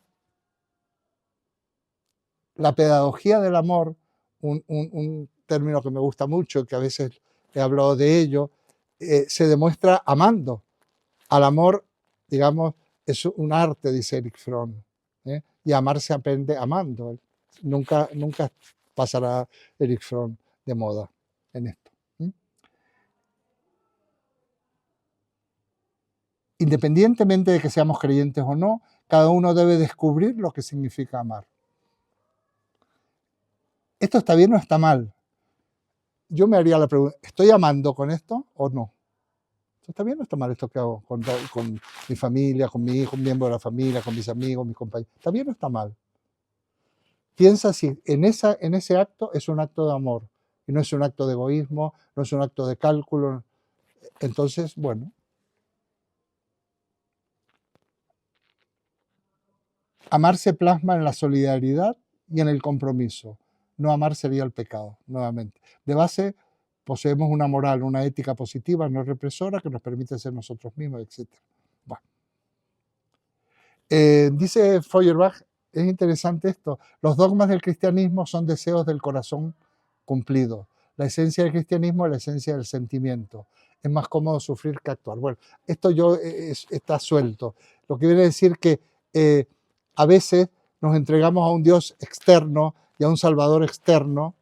La pedagogía del amor, un término que me gusta mucho, que a veces he hablado de ello, se demuestra amando. Al amor, digamos, es un arte, dice Erich Fromm, ¿eh? Y amar se aprende amando. Nunca pasará Erich Fromm de moda en esto. Independientemente de que seamos creyentes o no, cada uno debe descubrir lo que significa amar. ¿Esto está bien o está mal? Yo me haría la pregunta, ¿estoy amando con esto o no? ¿Está bien o está mal esto que hago con mi familia, con mi hijo, un miembro de la familia, con mis amigos, mis compañeros? ¿Está bien o está mal? Piensa si en ese acto es un acto de amor y no es un acto de egoísmo, no es un acto de cálculo. Entonces, bueno, amar se plasma en la solidaridad y en el compromiso. No amar sería el pecado, nuevamente. De base, poseemos una moral, una ética positiva, no represora, que nos permite ser nosotros mismos, etc. Bueno. Dice Feuerbach, es interesante esto, los dogmas del cristianismo son deseos del corazón cumplidos. La esencia del cristianismo es la esencia del sentimiento. Es más cómodo sufrir que actuar. Bueno, esto está suelto. Lo que viene a decir que a veces nos entregamos a un Dios externo y a un Salvador externo,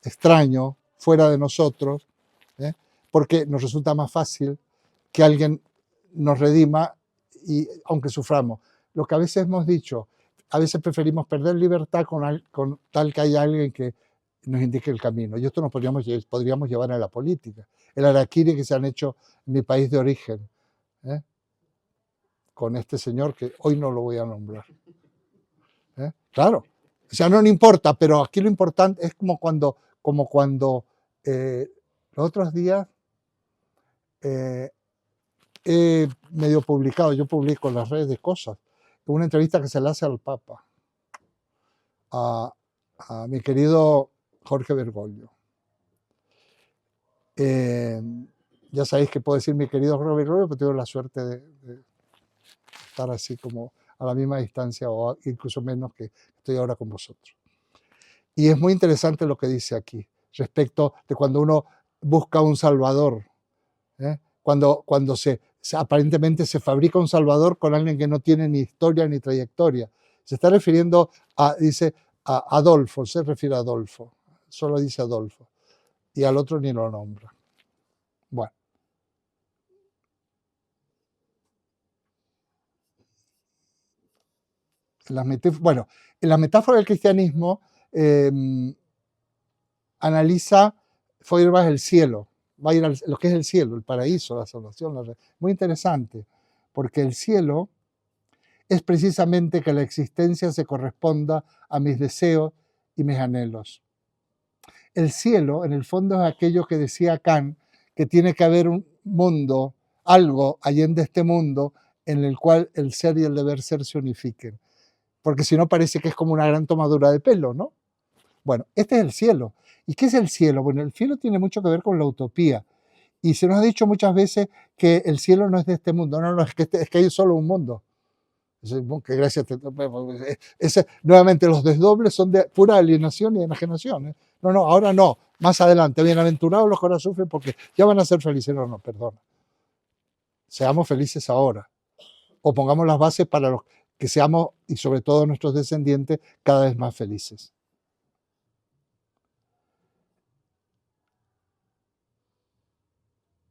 extraño, fuera de nosotros, porque nos resulta más fácil que alguien nos redima y aunque suframos. Lo que a veces hemos dicho, a veces preferimos perder libertad con tal que haya alguien que nos indique el camino. Y esto nos podríamos llevar a la política. El harakiri que se han hecho en mi país de origen, con este señor que hoy no lo voy a nombrar. Claro, o sea, no importa, pero aquí lo importante es como cuando los otros días he medio publicado, yo publico en las redes de cosas, una entrevista que se le hace al Papa, a mi querido Jorge Bergoglio. Ya sabéis que puedo decir mi querido Jorge Bergoglio, pero tengo la suerte de estar así como a la misma distancia o incluso menos que estoy ahora con vosotros. Y es muy interesante lo que dice aquí, respecto de cuando uno busca un salvador, cuando aparentemente se fabrica un salvador con alguien que no tiene ni historia ni trayectoria. Se está refiriendo dice, a Adolfo, se refiere a Adolfo, solo dice Adolfo, y al otro ni lo nombra. Bueno. En la metáfora del cristianismo analiza Feuerbach el cielo, va a ir a lo que es el cielo, el paraíso, la salvación. Muy interesante, porque el cielo es precisamente que la existencia se corresponda a mis deseos y mis anhelos. El cielo, en el fondo, es aquello que decía Kant, que tiene que haber un mundo, algo allende este mundo, en el cual el ser y el deber ser se unifiquen. Porque si no parece que es como una gran tomadura de pelo, ¿no? Bueno, este es el cielo. ¿Y qué es el cielo? Bueno, el cielo tiene mucho que ver con la utopía. Y se nos ha dicho muchas veces que el cielo no es de este mundo. No, es que hay solo un mundo. Que gracias. Nuevamente, los desdobles son de pura alienación y enajenación. No, ahora no. Más adelante, bienaventurados los que ahora sufren porque ya van a ser felices. No, perdona. Seamos felices ahora. O pongamos las bases para los que seamos, y sobre todo nuestros descendientes, cada vez más felices.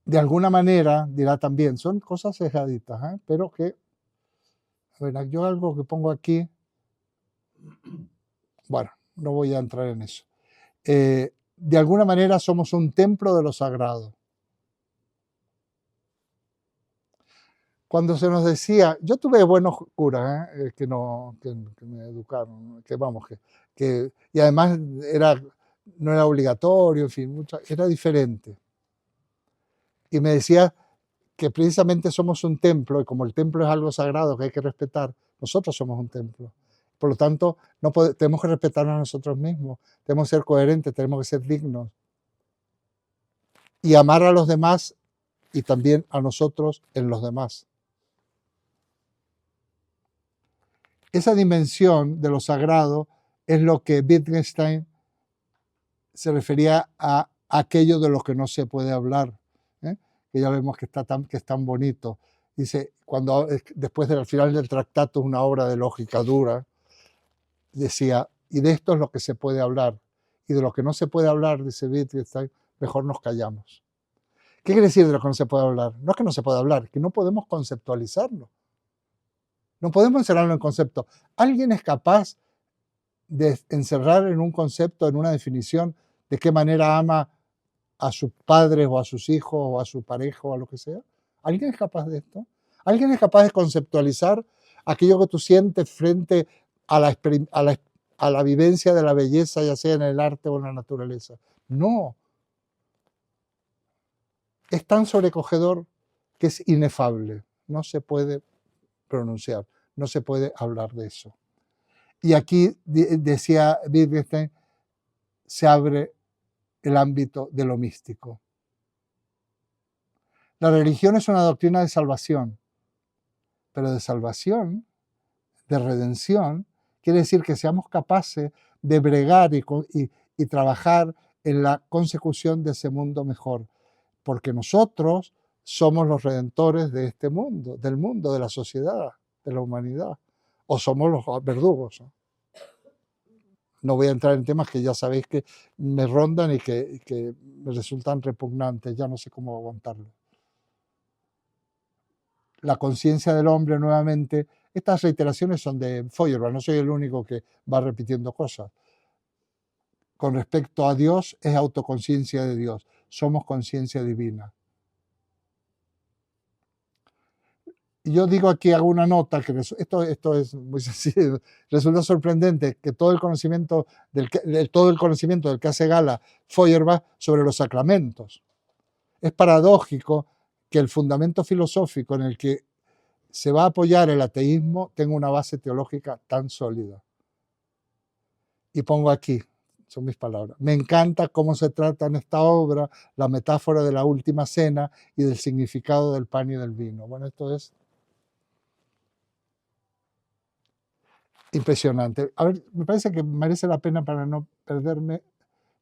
De alguna manera, dirá también, son cosas sesgaditas, pero que, a ver, yo algo que pongo aquí, bueno, no voy a entrar en eso. De alguna manera somos un templo de lo sagrado. Cuando se nos decía, yo tuve buenos curas que me educaron, y además no era obligatorio, en fin, era diferente. Y me decía que precisamente somos un templo, y como el templo es algo sagrado que hay que respetar, nosotros somos un templo. Por lo tanto, tenemos que respetarnos a nosotros mismos, tenemos que ser coherentes, tenemos que ser dignos. y amar a los demás y también a nosotros en los demás. Esa dimensión de lo sagrado es lo que Wittgenstein se refería a aquello de lo que no se puede hablar, ¿eh? Que ya vemos que es tan bonito. Dice, después del final del tratado, una obra de lógica dura, decía, y de esto es lo que se puede hablar, y de lo que no se puede hablar, dice Wittgenstein, mejor nos callamos. ¿Qué quiere decir de lo que no se puede hablar? No es que no se pueda hablar, que no podemos conceptualizarlo. No podemos encerrarlo en concepto. ¿Alguien es capaz de encerrar en un concepto, en una definición, de qué manera ama a sus padres o a sus hijos o a su pareja o a lo que sea? ¿Alguien es capaz de esto? ¿Alguien es capaz de conceptualizar aquello que tú sientes frente a la vivencia de la belleza, ya sea en el arte o en la naturaleza? No. Es tan sobrecogedor que es inefable. No se puede pronunciar, no se puede hablar de eso. Y aquí, decía Wittgenstein, se abre el ámbito de lo místico. La religión es una doctrina de salvación, pero de salvación, de redención, quiere decir que seamos capaces de bregar y trabajar en la consecución de ese mundo mejor, porque nosotros somos los redentores de este mundo, de la sociedad, de la humanidad, o somos los verdugos. No voy a entrar en temas que ya sabéis que me rondan y que me resultan repugnantes, ya no sé cómo aguantarlo. La conciencia del hombre nuevamente, estas reiteraciones son de Feuerbach, no soy el único que va repitiendo cosas. Con respecto a Dios, es autoconciencia de Dios, somos conciencia divina. Y yo digo aquí, hago una nota, que esto es muy sencillo, resulta sorprendente que todo el conocimiento del que hace gala Feuerbach sobre los sacramentos. Es paradójico que el fundamento filosófico en el que se va a apoyar el ateísmo tenga una base teológica tan sólida. Y pongo aquí, son mis palabras, me encanta cómo se trata en esta obra la metáfora de la última cena y del significado del pan y del vino. Bueno, esto es impresionante. A ver, me parece que merece la pena para no perderme.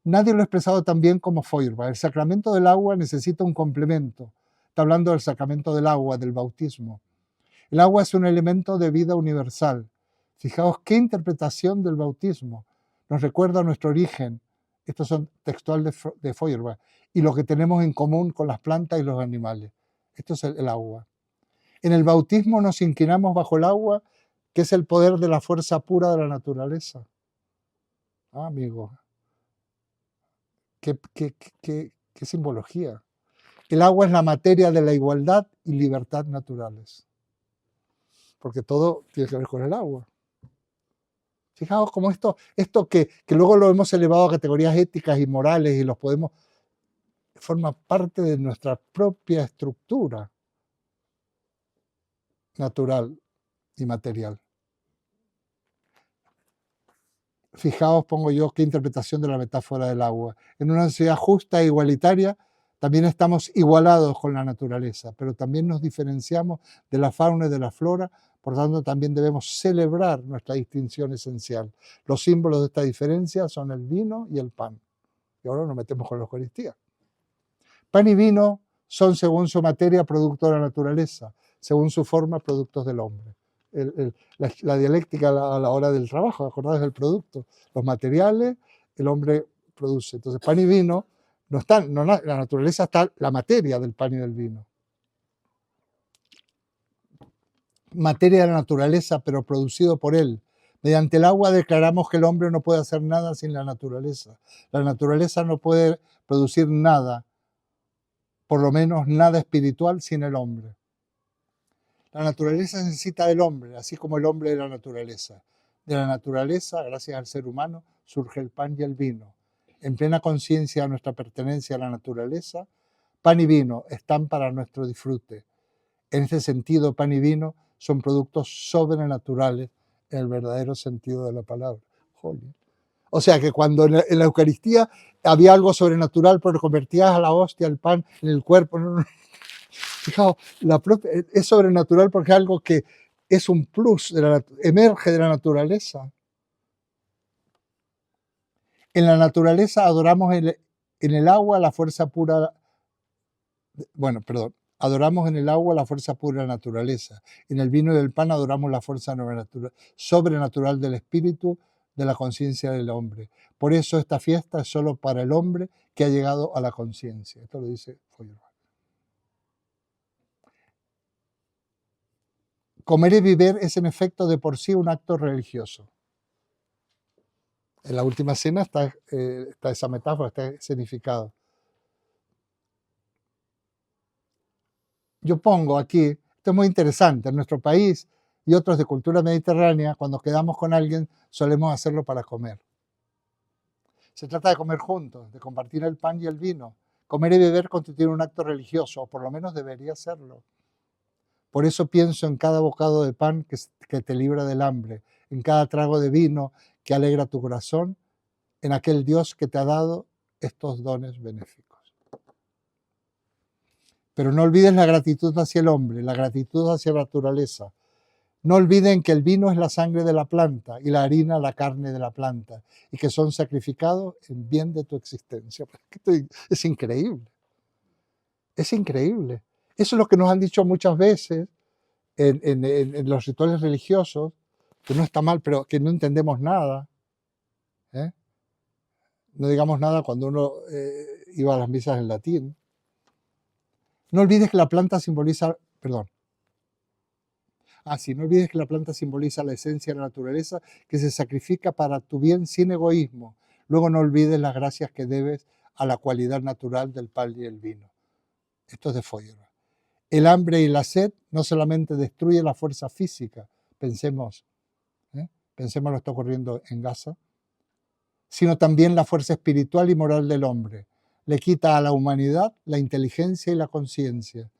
Nadie lo ha expresado tan bien como Feuerbach. El sacramento del agua necesita un complemento. Está hablando del sacramento del agua, del bautismo. El agua es un elemento de vida universal. Fijaos qué interpretación del bautismo. Nos recuerda nuestro origen. Estos son textuales de Feuerbach. Y lo que tenemos en común con las plantas y los animales. Esto es el agua. En el bautismo nos inclinamos bajo el agua, que es el poder de la fuerza pura de la naturaleza. Ah, amigo. Qué simbología. El agua es la materia de la igualdad y libertad naturales. Porque todo tiene que ver con el agua. Fijaos cómo esto que luego lo hemos elevado a categorías éticas y morales y los podemos, forma parte de nuestra propia estructura natural y material. Fijaos, pongo yo, qué interpretación de la metáfora del agua. En una sociedad justa e igualitaria, también estamos igualados con la naturaleza, pero también nos diferenciamos de la fauna y de la flora, por tanto también debemos celebrar nuestra distinción esencial. Los símbolos de esta diferencia son el vino y el pan. Y ahora nos metemos con la Eucaristía. Pan y vino son, según su materia, producto de la naturaleza, según su forma, productos del hombre. La dialéctica a la hora del trabajo, acordáis del producto, los materiales, el hombre produce. Entonces, pan y vino no están, la naturaleza está la materia del pan y del vino. Materia de la naturaleza, pero producido por él. Mediante el agua declaramos que el hombre no puede hacer nada sin la naturaleza. La naturaleza no puede producir nada, por lo menos nada espiritual, sin el hombre. La naturaleza necesita del hombre, así como el hombre de la naturaleza. De la naturaleza, gracias al ser humano, surge el pan y el vino. En plena conciencia de nuestra pertenencia a la naturaleza, pan y vino están para nuestro disfrute. En este sentido, pan y vino son productos sobrenaturales en el verdadero sentido de la palabra. Joder. O sea que cuando en la Eucaristía había algo sobrenatural, pero convertías a la hostia, el pan, en el cuerpo. Fijaos, es sobrenatural porque es algo que es un plus, emerge de la naturaleza. En la naturaleza adoramos en el agua la fuerza pura, adoramos en el agua la fuerza pura de la naturaleza. En el vino y el pan adoramos la fuerza sobrenatural del espíritu, de la conciencia del hombre. Por eso esta fiesta es solo para el hombre que ha llegado a la conciencia. Esto lo dice Feuerbach. Comer y beber es en efecto de por sí un acto religioso. En la última cena está esa metáfora, está significado. Yo pongo aquí, esto es muy interesante, en nuestro país y otros de cultura mediterránea, cuando quedamos con alguien, solemos hacerlo para comer. Se trata de comer juntos, de compartir el pan y el vino. Comer y beber constituye un acto religioso, o por lo menos debería serlo. Por eso pienso en cada bocado de pan que te libra del hambre, en cada trago de vino que alegra tu corazón, en aquel Dios que te ha dado estos dones benéficos. Pero no olvides la gratitud hacia el hombre, la gratitud hacia la naturaleza. No olviden que el vino es la sangre de la planta y la harina la carne de la planta y que son sacrificados en bien de tu existencia. Es increíble. Es increíble. Eso es lo que nos han dicho muchas veces en los rituales religiosos, que no está mal, pero que no entendemos nada. No digamos nada cuando uno iba a las misas en latín. No olvides que la planta simboliza, no olvides que la planta simboliza la esencia de la naturaleza que se sacrifica para tu bien sin egoísmo. Luego no olvides las gracias que debes a la cualidad natural del pan y el vino. Esto es de Feuerbach. El hambre y la sed no solamente destruyen la fuerza física, pensemos lo que está ocurriendo en Gaza, sino también la fuerza espiritual y moral del hombre. Le quita a la humanidad la inteligencia y la conciencia.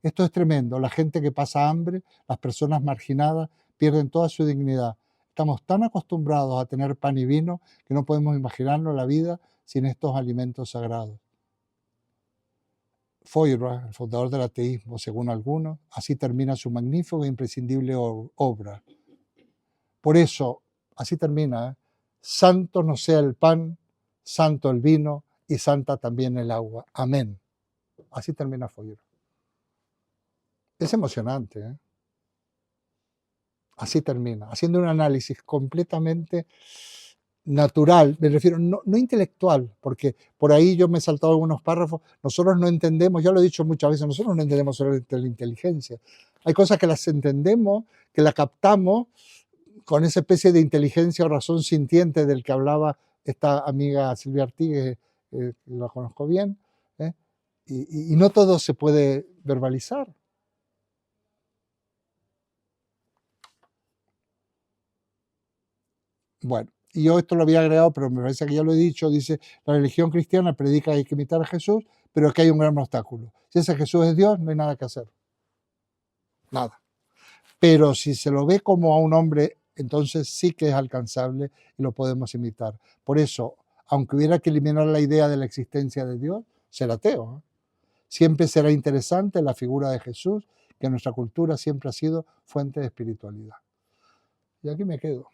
Esto es tremendo. La gente que pasa hambre, las personas marginadas, pierden toda su dignidad. Estamos tan acostumbrados a tener pan y vino que no podemos imaginarnos la vida sin estos alimentos sagrados. Feuerbach, el fundador del ateísmo, según algunos, así termina su magnífica e imprescindible obra. Por eso, así termina, santo no sea el pan, santo el vino y santa también el agua. Amén. Así termina Feuerbach. Es emocionante, ¿eh? Así termina, haciendo un análisis completamente natural, me refiero, no intelectual, porque por ahí yo me he saltado algunos párrafos, nosotros no entendemos, ya lo he dicho muchas veces, nosotros no entendemos solamente la inteligencia. Hay cosas que las entendemos, que las captamos con esa especie de inteligencia o razón sintiente del que hablaba esta amiga Silvia Artigue, que la conozco bien, y no todo se puede verbalizar. Bueno, y yo esto lo había agregado, pero me parece que ya lo he dicho, dice, la religión cristiana predica que hay que imitar a Jesús, pero es que hay un gran obstáculo. Si ese Jesús es Dios, no hay nada que hacer. Nada. Pero si se lo ve como a un hombre, entonces sí que es alcanzable y lo podemos imitar. Por eso, aunque hubiera que eliminar la idea de la existencia de Dios, ser ateo, ¿eh? Siempre será interesante la figura de Jesús, que en nuestra cultura siempre ha sido fuente de espiritualidad. Y aquí me quedo.